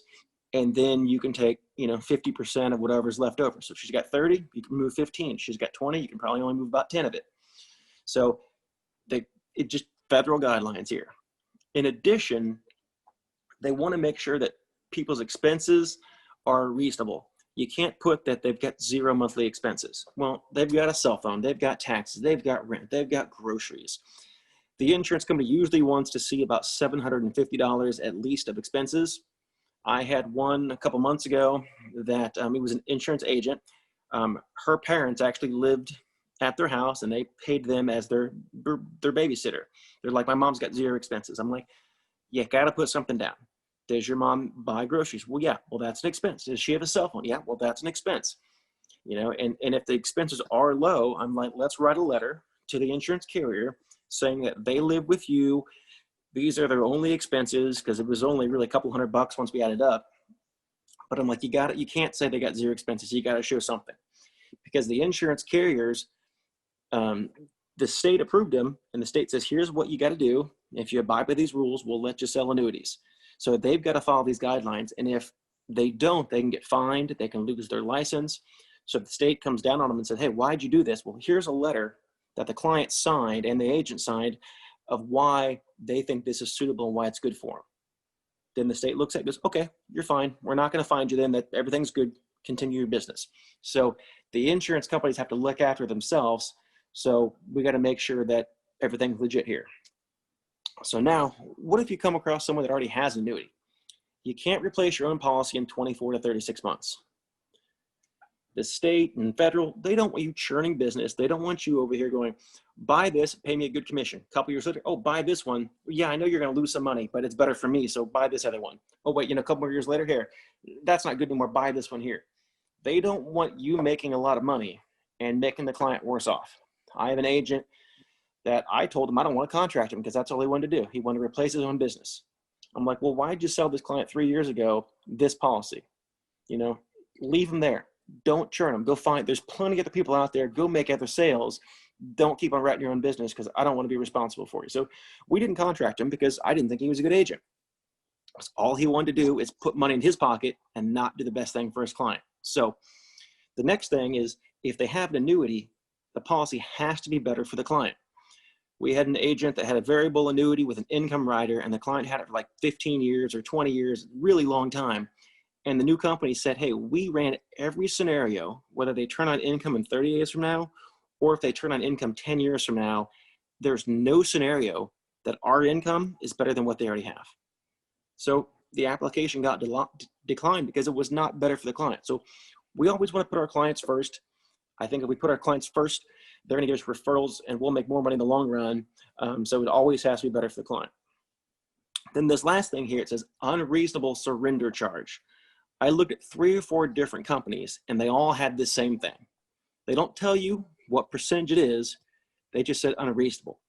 And then you can take, 50% of whatever's left over. So if she's got 30, you can move 15. She's got 20, you can probably only move about 10 of it. So it just federal guidelines here. In addition, they want to make sure that people's expenses are reasonable. You can't put that they've got 0 monthly expenses. Well, they've got a cell phone, they've got taxes, they've got rent, they've got groceries. The insurance company usually wants to see about $750 at least of expenses. I had one a couple months ago that it was an insurance agent. Her parents actually lived at their house and they paid them as their babysitter. They're like, my mom's got 0 expenses. I'm like, you got to put something down. Does your mom buy groceries? Well, yeah, well, that's an expense. Does she have a cell phone? Yeah, well, that's an expense. And if the expenses are low, I'm like, let's write a letter to the insurance carrier saying that they live with you These are their only expenses, because it was only really a couple $100 once we added up. But I'm like, you can't say they got zero expenses. You got to show something, because the insurance carriers, the state approved them, and the state says, here's what you got to do. If you abide by these rules, we'll let you sell annuities. So they've got to follow these guidelines. And if they don't, they can get fined. They can lose their license. So if the state comes down on them and says, hey, why'd you do this? Well, here's a letter that the client signed and the agent signed of why they think this is suitable and why it's good for them. Then the state looks at it and goes, okay, you're fine. We're not going to find you then. That everything's good. Continue your business. So the insurance companies have to look after themselves. So we got to make sure that everything's legit here. So now, what if you come across someone that already has an annuity? You can't replace your own policy in 24 to 36 months. The state and federal, they don't want you churning business. They don't want you over here going, buy this, pay me a good commission. A couple years later, oh, buy this one. Yeah, I know you're going to lose some money, but it's better for me, so buy this other one. Oh, wait, a couple more years later, here, that's not good anymore. Buy this one here. They don't want you making a lot of money and making the client worse off. I have an agent that I told him I don't want to contract him because that's all he wanted to do. He wanted to replace his own business. I'm like, well, why did you sell this client 3 years ago this policy? Leave him there. Don't churn them. Go find, there's plenty of other people out there. Go make other sales. Don't keep on writing your own business, because I don't want to be responsible for you. So we didn't contract him because I didn't think he was a good agent. All he wanted to do is put money in his pocket and not do the best thing for his client. So the next thing is, if they have an annuity, the policy has to be better for the client. We had an agent that had a variable annuity with an income rider, and the client had it for like 15 years or 20 years, really long time. And the new company said, hey, we ran every scenario, whether they turn on income in 30 days from now, or if they turn on income 10 years from now, there's no scenario that our income is better than what they already have. So the application got declined because it was not better for the client. So we always want to put our clients first. I think if we put our clients first, they're going to give us referrals and we'll make more money in the long run. So it always has to be better for the client. Then this last thing here, it says unreasonable surrender charge. I looked at 3 or 4 different companies and they all had the same thing. They don't tell you what percentage it is. They just said unreasonable.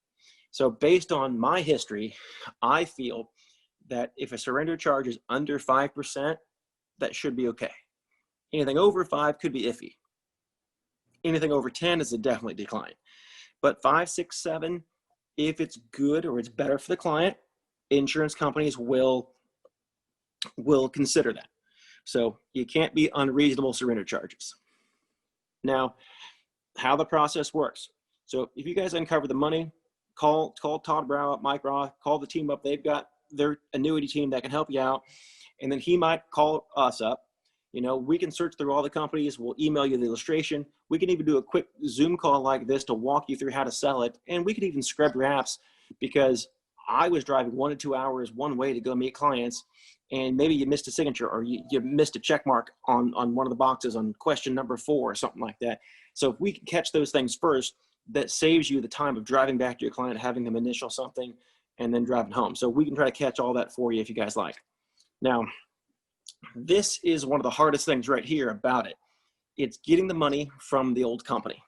So based on my history, I feel that if a surrender charge is under 5%, that should be okay. Anything over 5 could be iffy. Anything over 10 is a definitely decline. But 5, 6, 7, if it's good or it's better for the client, insurance companies will consider that. So you can't be unreasonable surrender charges. Now, how the process works. So if you guys uncover the money, call Todd Brow up, Mike Roth, call the team up. They've got their annuity team that can help you out. And then he might call us up. We can search through all the companies. We'll email you the illustration. We can even do a quick Zoom call like this to walk you through how to sell it. And we can even scrub your apps, because I was driving 1 to 2 hours one way to go meet clients. And maybe you missed a signature, or you missed a check mark on one of the boxes on question number 4 or something like that. So if we can catch those things first, that saves you the time of driving back to your client, having them initial something, and then driving home. So we can try to catch all that for you if you guys like. Now, this is one of the hardest things right here about it. It's getting the money from the old company.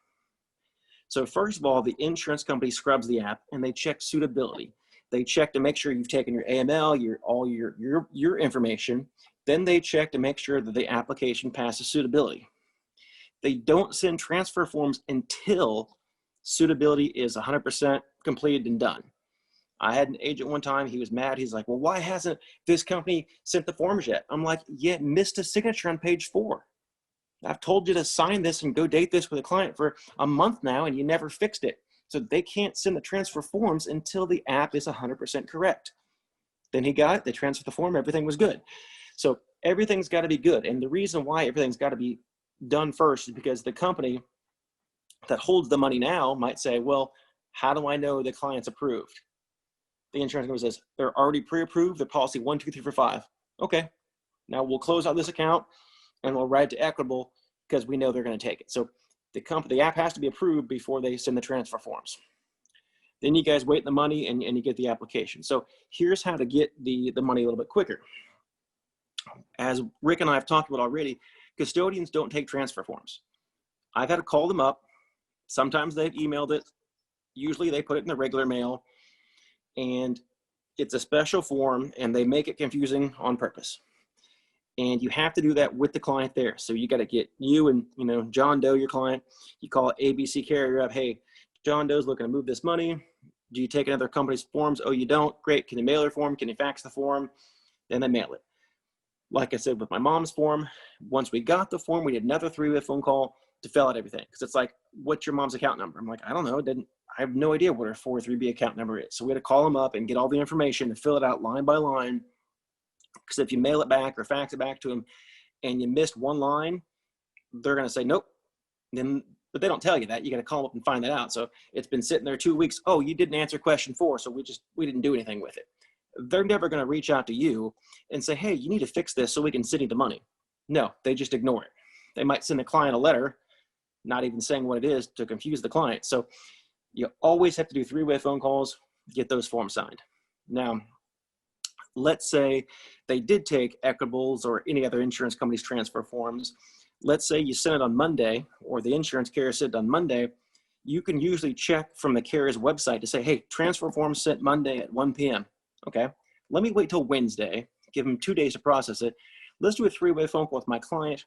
So first of all, the insurance company scrubs the app and they check suitability. They check to make sure you've taken your AML, all your information. Then they check to make sure that the application passes suitability. They don't send transfer forms until suitability is 100% completed and done. I had an agent one time, he was mad. He's like, well, why hasn't this company sent the forms yet? I'm like, yeah, missed a signature on page 4. I've told you to sign this and go date this with a client for a month now, and you never fixed it. So they can't send the transfer forms until the app is 100% correct. Then he got it, they transferred the form, everything was good. So everything's got to be good. And the reason why everything's got to be done first is because the company that holds the money now might say, well, how do I know the client's approved? The insurance company says, they're already pre-approved, they're policy 1, 2, 3, 4, 5. Okay, now we'll close out this account and we'll write it to Equitable because we know they're going to take it. So the app has to be approved before they send the transfer forms. Then you guys wait the money and you get the application. So here's how to get the money a little bit quicker. As Rick and I have talked about already, custodians don't take transfer forms. I've had to call them up. Sometimes they've emailed it. Usually they put it in the regular mail. And It's a special form, and they make it confusing on purpose. And you have to do that with the client there. So you got to get you and, John Doe, your client, you call ABC carrier up. Hey, John Doe's looking to move this money. Do you take another company's forms? Oh, you don't? Great. Can you mail their form? Can you fax the form? Then they mail it. Like I said, with my mom's form, once we got the form, we did another 3-way phone call to fill out everything. Because it's like, what's your mom's account number? I'm like, I don't know. I have no idea what her 403B account number is. So we had to call them up and get all the information and fill it out line by line. Because if you mail it back or fax it back to them and you missed one line, they're going to say, nope. But they don't tell you that. You got to call up and find that out. So it's been sitting there 2 weeks. Oh, you didn't answer question 4. So we didn't do anything with it. They're never going to reach out to you and say, hey, you need to fix this so we can send you the money. No, they just ignore it. They might send the client a letter, not even saying what it is, to confuse the client. So you always have to do 3-way phone calls, get those forms signed. Now, let's say they did take Equitables or any other insurance company's transfer forms. Let's say you sent it on Monday, or the insurance carrier sent it on Monday. You can usually check from the carrier's website to say, hey, transfer form sent Monday at 1 p.m. Okay, let me wait till Wednesday, give them 2 days to process it. Let's do a 3-way phone call with my client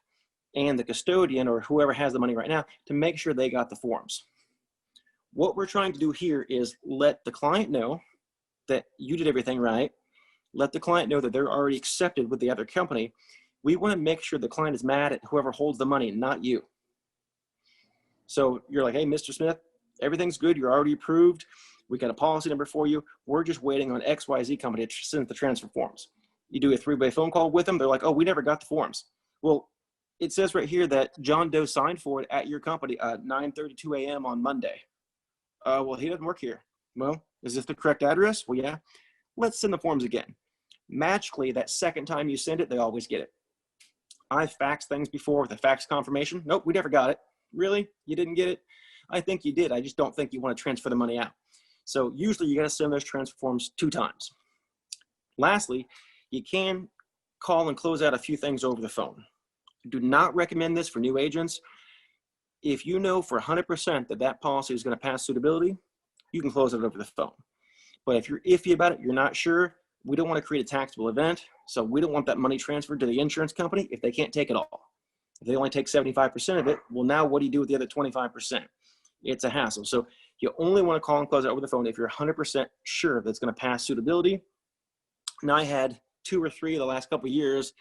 and the custodian or whoever has the money right now to make sure they got the forms. What we're trying to do here is let the client know that you did everything right. Let the client know that they're already accepted with the other company. We want to make sure the client is mad at whoever holds the money, not you. So you're like, hey, Mr. Smith, everything's good. You're already approved. We got a policy number for you. We're just waiting on XYZ company to send the transfer forms. You do a 3-way phone call with them. They're like, oh, we never got the forms. Well, it says right here that John Doe signed for it at your company at 9:32 a.m. on Monday. Well, he doesn't work here. Well, is this the correct address? Well, yeah. Let's send the forms again. Magically, that second time you send it, they always get it. I've faxed things before with a fax confirmation. Nope, we never got it. Really? You didn't get it? I think you did. I just don't think you want to transfer the money out. So usually you got to send those transfer forms 2 times. Lastly, you can call and close out a few things over the phone. Do not recommend this for new agents. If you know for 100% that policy is going to pass suitability, you can close it over the phone. But if you're iffy about it, you're not sure, we don't want to create a taxable event. So we don't want that money transferred to the insurance company if they can't take it all. If they only take 75% of it, well, now what do you do with the other 25%? It's a hassle. So you only want to call and close it over the phone if you're 100% sure that's going to pass suitability. Now, I had 2 or 3 of the last couple of years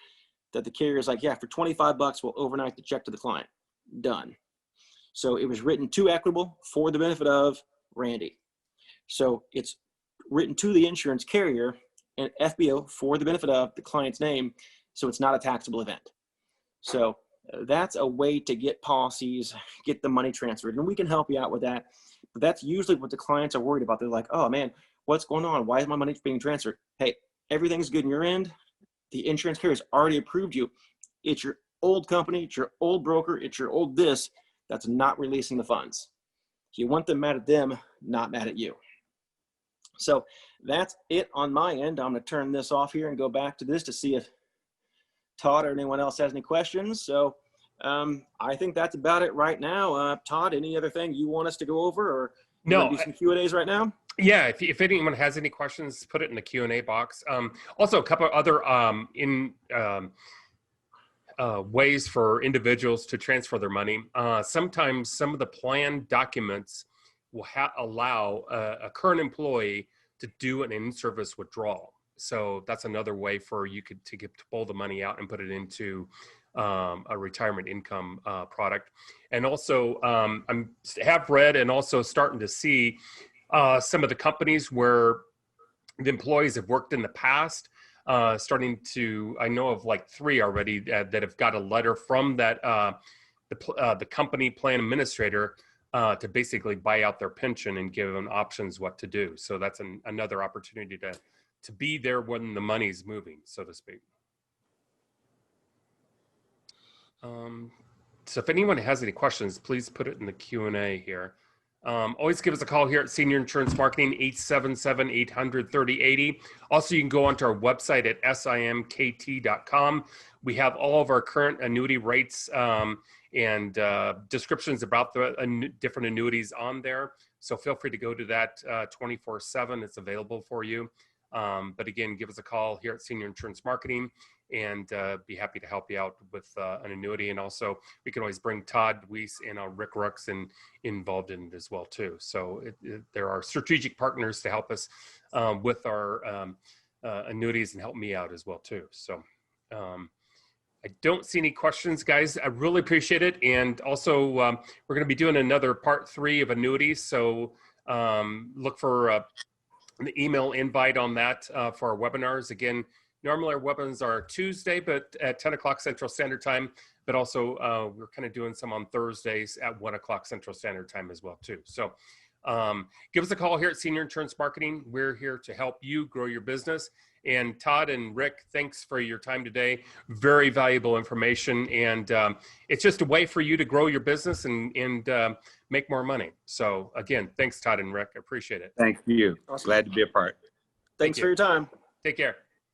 that the carrier's like, yeah, for $25, we'll overnight the check to the client. Done. So it was written to Equitable for the benefit of Randy. So it's written to the insurance carrier and FBO for the benefit of the client's name. So it's not a taxable event. So that's a way to get policies, get the money transferred, and we can help you out with that. But that's usually what the clients are worried about. They're like, oh man, what's going on? Why is my money being transferred? Hey, everything's good on your end. The insurance carrier's already approved you. It's your old company, it's your old broker, it's your old this that's not releasing the funds. You want them mad at them, not mad at you. So that's it on my end. I'm going to turn this off here and go back to this to see if Todd or anyone else has any questions. So I think that's about it right now. Todd, any other thing you want us to go over, or no, do some Q&As right now? Yeah, if anyone has any questions, put it in the Q&A box. Also, a couple of other ways for individuals to transfer their money. Sometimes some of the plan documents will allow a current employee to do an in-service withdrawal. So that's another way for you to pull the money out and put it into a retirement income product. And also, I have read and also starting to see some of the companies where the employees have worked in the past, starting to, I know of like 3 already that have got a letter from that the company plan administrator to basically buy out their pension and give them options what to do. So that's another opportunity to be there when the money's moving, so to speak. So if anyone has any questions, please put it in the Q&A here. Always give us a call here at Senior Insurance Marketing, 877-800-3080. Also, you can go onto our website at simkt.com. We have all of our current annuity rates and descriptions about the different annuities on there. So feel free to go to that 24/7. It's available for you. But again, give us a call here at Senior Insurance Marketing, and be happy to help you out with an annuity. And also, we can always bring Todd Wyss and Rick Rooks involved in it as well too. So there are strategic partners to help us with our annuities and help me out as well too. So I don't see any questions, guys. I really appreciate it. And also, we're going to be doing another part 3 of annuities. So look for the email invite on that for our webinars. Again, normally our webinars are Tuesday, but at 10 o'clock Central Standard Time. But also, we're kind of doing some on Thursdays at 1 o'clock Central Standard Time as well too. So give us a call here at Senior Insurance Marketing. We're here to help you grow your business. And Todd and Rick, thanks for your time today. Very valuable information. And it's just a way for you to grow your business and make more money. So again, thanks, Todd and Rick. I appreciate it. Thank you. Awesome. Glad to be a part. Thanks for your time. Take care.